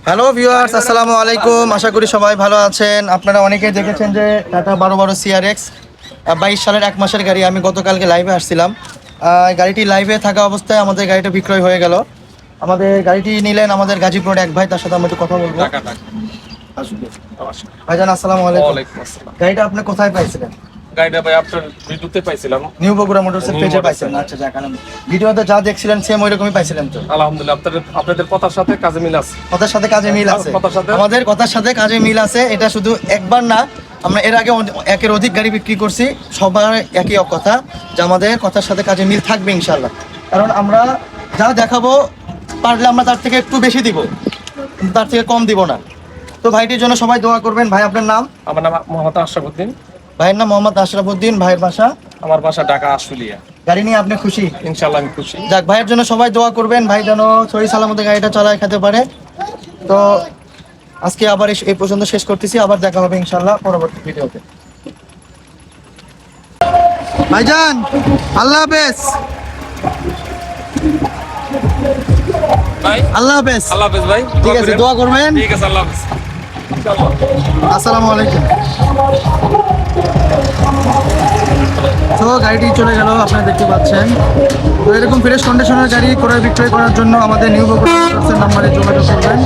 Hello viewers, আসসালামু আলাইকুম। আশা করি সবাই ভালো আছেন। আপনারা অনেকেই দেখেছেন যে টাটা 12 CRX 22 সালের 1 মাসের গাড়ি। আমি গতকালকে লাইভে আসছিলাম। গাড়িটি লাইভে থাকা অবস্থায় আমাদের গাড়িটা বিক্রয় হয়ে গেল। আমাদের গাড়িটি নিলেন আমাদের গাজীপুরের এক ভাই, তার সাথে আমরা একটু কথা বলবো। ভাইজান আসসালামু আলাইকুম। গাড়িটা আপনি কোথায় পাইছিলেন? গাড়িটা ভাই আপনার ভিডিওতে পাইছিলাম, নিউ বগুড়া মোটরসের পেজে পাইছিলেন? আচ্ছা, যাক ভিডিওতে যা দেখছিলেন সেম ওইরকমই পাইছিলেন তো? আলহামদুলিল্লাহ। আপনাদের কথার সাথে কাজে মিল আছে। কথার সাথে কাজে মিল আছে। আমাদের কথার সাথে কাজে মিল আছে। এটা শুধু একবার না, আমরা এর আগে একের অধিক গাড়ি বিক্রি করছি। সবার একই কথা যে আমাদের কথার সাথে কাজে মিল থাকবে ইনশাল্লাহ। কারণ আমরা যা দেখাবো পারলে আমরা তার থেকে একটু বেশি দিব, কিন্তু তার থেকে কম দিব না। তো ভাইটির জন্য সবাই দোয়া করবেন। ভাই আপনার নাম? আমার নাম মোহাম্মদ আশরাফুদ্দিন। ভাইয়ের নাম মোহাম্মদ আশরাফুদ্দিন। ভাইয়ের বাসা? আমার বাসা ঢাকা আশুলিয়া। গাড়ি নিয়ে আপনি খুশি? ইনশাআল্লাহ আমি খুশি। যাক, ভাইয়ের জন্য সবাই দোয়া করবেন, ভাই যেন সহি সালামতে গাড়িটা চালায় খেতে পারে। তো আজকে আবার এই পর্যন্ত শেষ করতেছি। আবার দেখা হবে ইনশাআল্লাহ পরবর্তী ভিডিওতে। ভাইজান আল্লাহ হাফেজ। ভাই আল্লাহ হাফেজ। আল্লাহ হাফেজ ভাই। ঠিক আছে, দোয়া করবেন। ঠিক আছে, আল্লাহ হাফেজ। আসসালামু আলাইকুম। তো গাড়িটি চলে গেল, আপনারা দেখতে পাচ্ছেন। তো এরকম ফ্রেশ কন্ডিশনের গাড়ি ক্রয় বিক্রয় করার জন্য আমাদের নিউ বগুড়া মোটরসের নাম্বারে যোগাযোগ করবেন।